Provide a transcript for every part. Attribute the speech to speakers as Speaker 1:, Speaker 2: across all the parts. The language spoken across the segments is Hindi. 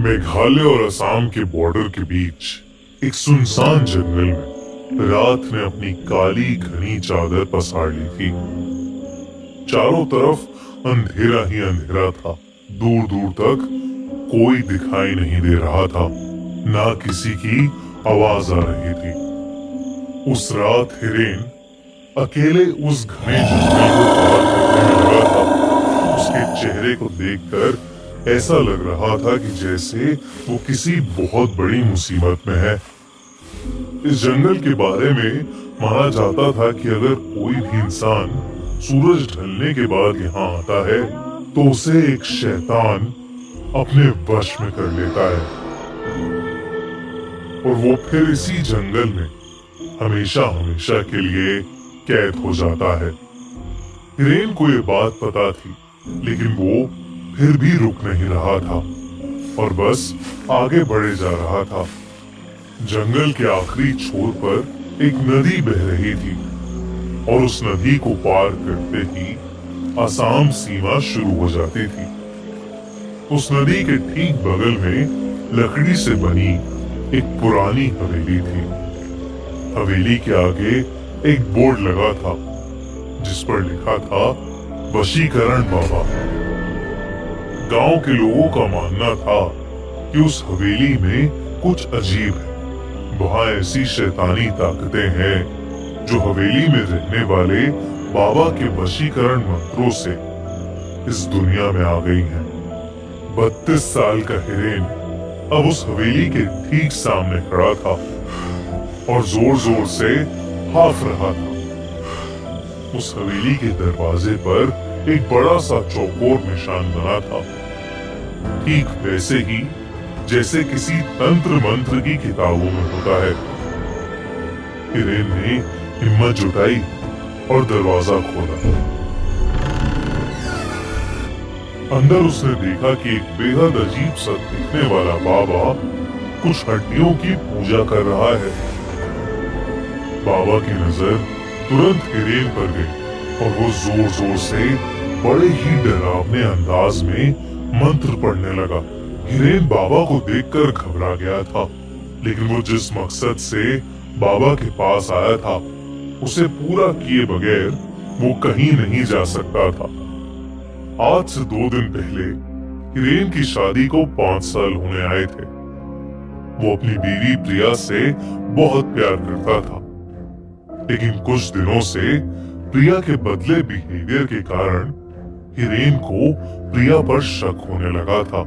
Speaker 1: मेघालय और असम के बॉर्डर के बीच एक सुनसान जंगल में रात ने अपनी काली घनी चादर पसार ली थी। चारों तरफ अंधेरा ही अंधेरा था। दूर दूर तक कोई दिखाई नहीं दे रहा था, ना किसी की आवाज आ रही थी। उस रात हिरेन अकेले उस घने जंगल को पार करने में लगा था। उसके चेहरे को देखकर ऐसा लग रहा था कि जैसे वो किसी बहुत बड़ी मुसीबत में है। इस जंगल के बारे में माना जाता था कि अगर कोई भी इंसान सूरज ढलने के बाद यहाँ आता है तो उसे एक शैतान अपने वश में कर लेता है और वो फिर इसी जंगल में हमेशा हमेशा के लिए कैद हो जाता है। हिरेन को ये बात पता थी, लेकिन वो फिर भी रुक नहीं रहा था और बस आगे बढ़े जा रहा था। जंगल के आखिरी छोर पर एक नदी बह रही थी और उस नदी को पार करते ही असम सीमा शुरू हो जाती थी। उस नदी के ठीक बगल में लकड़ी से बनी एक पुरानी हवेली थी। हवेली के आगे एक बोर्ड लगा था जिस पर लिखा था वशीकरण बाबा। गांव के लोगों का मानना था कि उस हवेली में कुछ अजीब है। वहां ऐसी शैतानी ताकतें हैं जो हवेली में रहने वाले बाबा के वशीकरण मंत्रों से इस दुनिया में आ गई हैं। 32 साल का हिरेन अब उस हवेली के ठीक सामने खड़ा था और जोर जोर से हाफ रहा था। उस हवेली के दरवाजे पर एक बड़ा सा चौकोर निशान बना था, ठीक वैसे ही जैसे किसी तंत्र मंत्र की किताबों में होता है। हिरेन ने हिम्मत जुटाई और दरवाजा खोला। अंदर उसने देखा कि एक बेहद अजीब सा दिखने वाला बाबा कुछ हड्डियों की पूजा कर रहा है। बाबा की नजर तुरंत हिरेन पर गई और वो जोर जोर से बड़े ही डरावने अंदाज में मंत्र पढ़ने लगा। हिरेन बाबा को देखकर घबरा गया था, लेकिन वो जिस मकसद से बाबा के पास आया था उसे पूरा किए बगैर वो कहीं नहीं जा सकता था। आज से 2 दिन पहले हिरेन की शादी को 5 साल होने आए थे। वो अपनी बीवी प्रिया से बहुत प्यार करता था, लेकिन कुछ दिनों से प्रिया के बदले बिहेवियर के कारण हिरेन को प्रिया पर शक होने लगा था।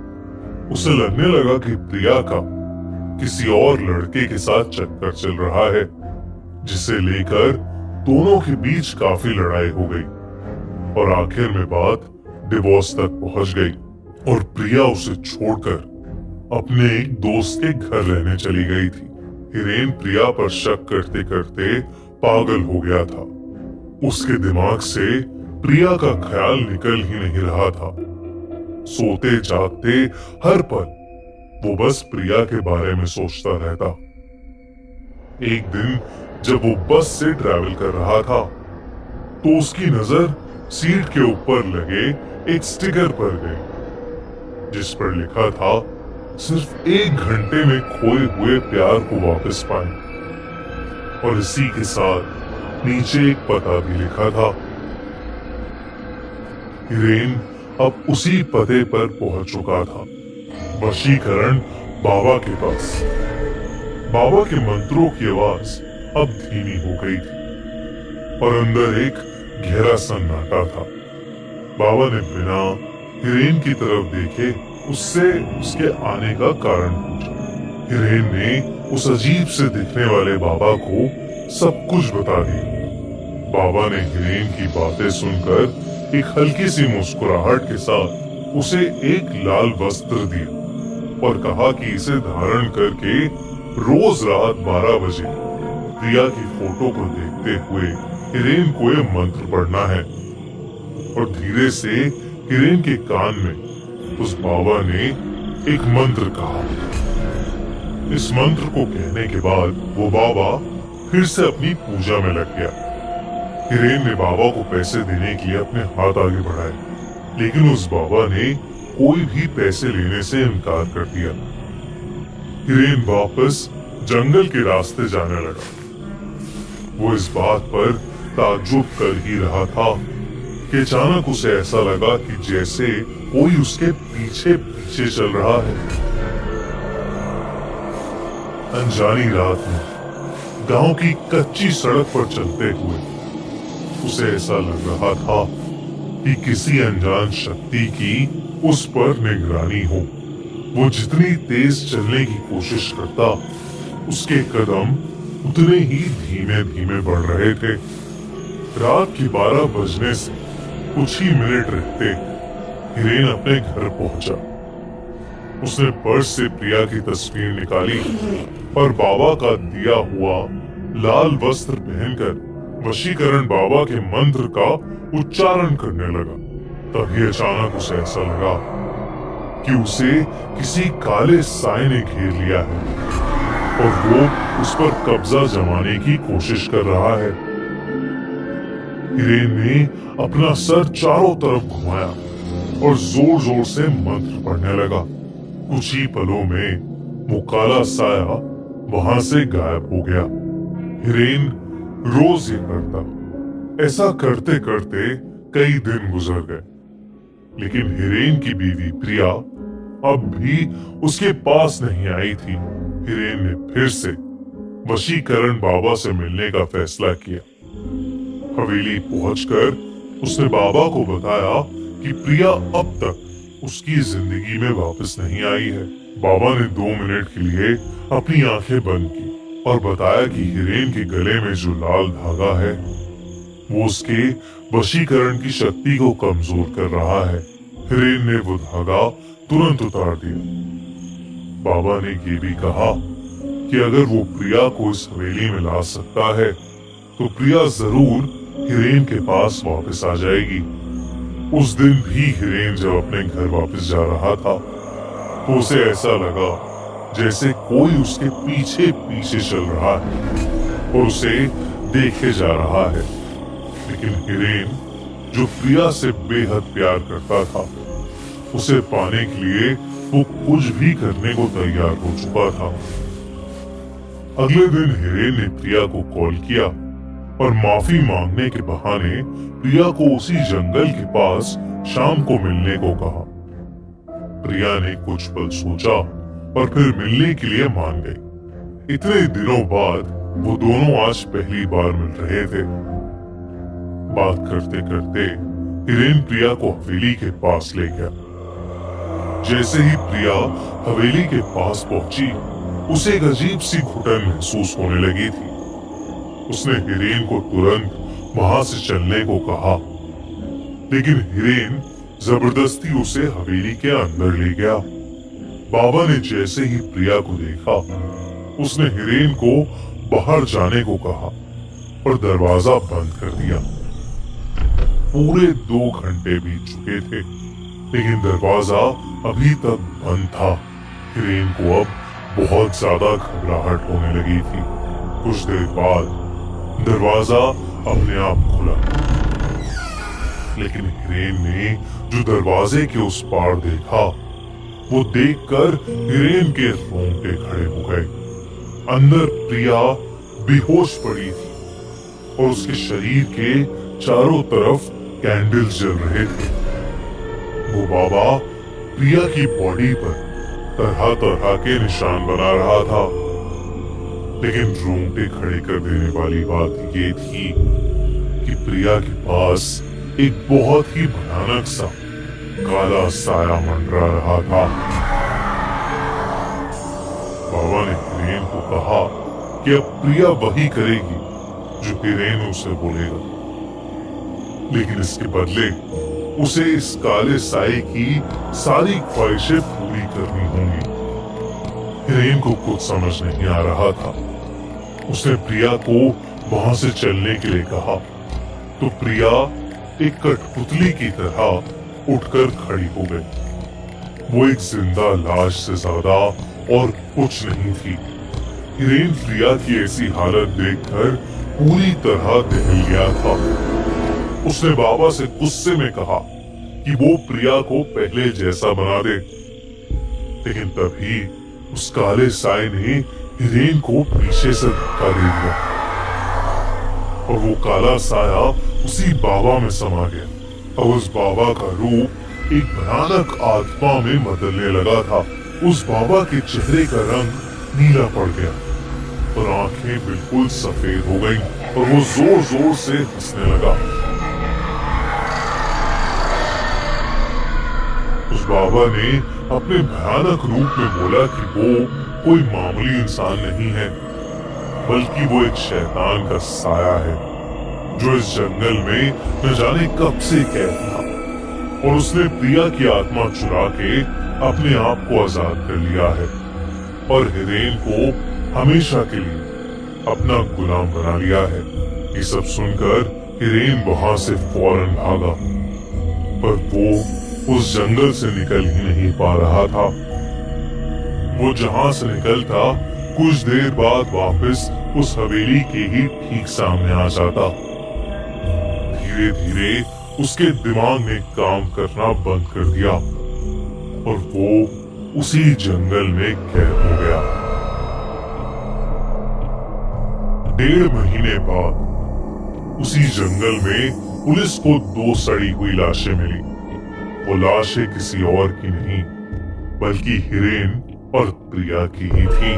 Speaker 1: उसे लगने लगा कि प्रिया का किसी और लड़के के साथ चक्कर चल रहा है, जिसे लेकर दोनों के बीच काफी लड़ाई हो गई और आखिर में बात डिवोर्स तक पहुंच गई और प्रिया उसे छोड़कर अपने एक दोस्त के घर रहने चली गई थी। हिरेन प्रिया पर शक करते करते पागल हो गया था। उसके दिमाग से प्रिया का ख्याल निकल ही नहीं रहा था। सोते जागते हर पल वो बस प्रिया के बारे में सोचता रहता। एक दिन जब वो बस से ट्रैवल कर रहा था तो उसकी नजर सीट के ऊपर लगे एक स्टिकर पर गई, जिस पर लिखा था सिर्फ 1 घंटे में खोए हुए प्यार को वापस पाएं। और इसी के साथ नीचे एक पता भी लिखा था। हिरेन अब उसी पते पर पहुंच चुका था, वशीकरण बाबा के पास। बाबा के मंत्रों की आवाज अब धीमी हो गई थी और अंदर एक गहरा सन्नाटा था। बाबा ने बिना हिरेन की तरफ देखे उससे उसके आने का कारण पूछा। हिरेन ने उस अजीब से दिखने वाले बाबा को सब कुछ बता दिया। बाबा ने हिरेन की बातें सुनकर एक हल्की सी मुस्कुराहट के साथ उसे एक लाल वस्त्र दिया और कहा कि इसे धारण करके रोज रात 12 बजे प्रिया की फोटो को देखते हुए हिरेन को ये मंत्र पढ़ना है। और धीरे से हिरेन के कान में उस बाबा ने एक मंत्र कहा। इस मंत्र को कहने के बाद वो बाबा फिर से अपनी पूजा में लग गया। हिरेन ने बाबा को पैसे देने के लिए अपने हाथ आगे बढ़ाए, लेकिन उस बाबा ने कोई भी पैसे लेने से इनकार कर दिया। हिरेन वापस जंगल के रास्ते जाने लगा। वो इस बात पर ताज्जुब कर ही रहा था कि अचानक उसे ऐसा लगा कि जैसे कोई उसके पीछे पीछे चल रहा है। अनजानी रात में गांव की कच्ची सड़क पर चलते हुए उसे ऐसा लग रहा था कि किसी अनजान शक्ति की उस पर निगरानी हो। वो जितनी तेज चलने की कोशिश करता, उसके कदम उतने ही धीमे धीमे बढ़ रहे थे। रात के 12 बजने से कुछ ही मिनट रहते हिरेन अपने घर पहुंचा। उसने पर्स से प्रिया की तस्वीर निकाली और बाबा का दिया हुआ लाल वस्त्र पहनकर वशीकरण बाबा के मंत्र का उच्चारण करने लगा। तभी अचानक उसे ऐसा लगा कि उसे किसी काले साए ने घेर लिया है और वो उस पर कब्जा जमाने की कोशिश कर रहा है। हिरेन ने अपना सर चारों तरफ घुमाया और जोर जोर से मंत्र पढ़ने लगा। कुछ ही पलों में वो काला साया वहां से गायब हो गया। हिरेन रोज ये करता। ऐसा करते करते कई दिन गुजर गए, लेकिन हिरेन की बीवी प्रिया अब भी उसके पास नहीं आई थी। हिरेन ने फिर से वशीकरण बाबा से मिलने का फैसला किया। हवेली पहुंचकर उसने बाबा को बताया कि प्रिया अब तक उसकी जिंदगी में वापस नहीं आई है। बाबा ने 2 मिनट के लिए अपनी आंखें बंद की और बताया कि हिरेन के गले में जो लाल धागा है वो उसके वशीकरण की शक्ति को कमजोर कर रहा है। हिरेन ने वो धागा तुरंत उतार दिया। बाबा ने ये भी कहा कि अगर वो प्रिया को इस हवेली में ला सकता है तो प्रिया जरूर हिरेन के पास वापस आ जाएगी। उस दिन भी हिरेन जब अपने घर वापस जा रहा था तो उसे ऐसा लगा जैसे कोई उसके पीछे पीछे चल रहा है और उसे देखे जा रहा है। लेकिन हिरेन जो प्रिया से बेहद प्यार करता था, उसे पाने के लिए वो कुछ भी करने को तैयार हो चुका था। अगले दिन हिरेन ने प्रिया को कॉल किया और माफी मांगने के बहाने प्रिया को उसी जंगल के पास शाम को मिलने को कहा। प्रिया ने कुछ पल सोचा और फिर मिलने के लिए मान गई। इतने दिनों बाद वो दोनों आज पहली बार मिल रहे थे। बात करते करते हिरेन प्रिया को हवेली के पास ले गया। जैसे ही प्रिया हवेली के पास पहुंची, उसे एक अजीब सी घुटन महसूस होने लगी थी। उसने हिरेन को तुरंत वहां से चलने को कहा, लेकिन हिरेन जबरदस्ती उसे हवेली के अंदर ले गया। बाबा ने जैसे ही प्रिया को देखा, उसने हिरेन को बाहर जाने को कहा और दरवाजा बंद कर दिया। पूरे 2 घंटे बीत चुके थे, लेकिन दरवाजा अभी तक बंद था। हिरेन को अब बहुत ज्यादा घबराहट होने लगी थी। कुछ देर बाद दरवाजा अपने आप खुला, लेकिन हिरेन ने जो दरवाजे के उस पार देखा, वो देखकर हिरेन के रोंगटे खड़े हो गए। अंदर प्रिया बेहोश पड़ी थी और उसके शरीर के चारों तरफ कैंडल्स जल रहे थे। वो बाबा प्रिया की बॉडी पर तरह तरह के निशान बना रहा था, लेकिन रोंगटे खड़े कर देने वाली बात ये थी कि प्रिया के पास एक बहुत ही भयानक सा काला साया मंडरा रहा था। बाबा ने हिरेन को कहा कि अब प्रिया वही करेगी जो हिरेन उसे बोलेगा, लेकिन इसके बदले उसे इस काले साए की सारी ख्वाहिशें पूरी करनी होंगी। हिरेन को कुछ समझ नहीं आ रहा था। उसने प्रिया को वहां से चलने के लिए कहा तो प्रिया एक कठपुतली की तरह उठकर खड़ी हो गई। वो एक जिंदा लाश से ज्यादा और कुछ नहीं थी। हिरेन प्रिया की ऐसी हालत देखकर पूरी तरह दहल गया था। उसने बाबा से गुस्से में कहा कि वो प्रिया को पहले जैसा बना दे। लेकिन तभी उस काले साए ने हिरेन को पीछे से धक्का दे दिया और वो काला साया उसी बाबा में समा गया। अब उस बाबा का रूप एक भयानक आत्मा में बदलने लगा था। उस बाबा के चेहरे का रंग नीला पड़ गया और आंखें बिल्कुल सफेद हो गईं और वो जोर जोर से हंसने लगा। उस बाबा ने अपने भयानक रूप में बोला कि वो कोई मामूली इंसान नहीं है, बल्कि वो एक शैतान का साया है जो इस जंगल में न जाने कब से कैद था और उसने प्रिया की आत्मा चुरा के अपने आप को आजाद कर लिया है और हिरेन को हमेशा के लिए अपना गुलाम बना लिया है। ये सब सुनकर हिरेन वहां से फौरन भागा, पर वो उस जंगल से निकल ही नहीं पा रहा था। वो जहां से निकलता कुछ देर बाद वापस उस हवेली के ही ठीक सामने आ जाता। धीरे धीरे उसके दिमाग ने काम करना बंद कर दिया और वो उसी जंगल में कैद हो गया। 1.5 महीने बाद उसी जंगल में पुलिस को 2 सड़ी हुई लाशें मिली। वो लाशें किसी और की नहीं बल्कि हिरेन और प्रिया की ही थी।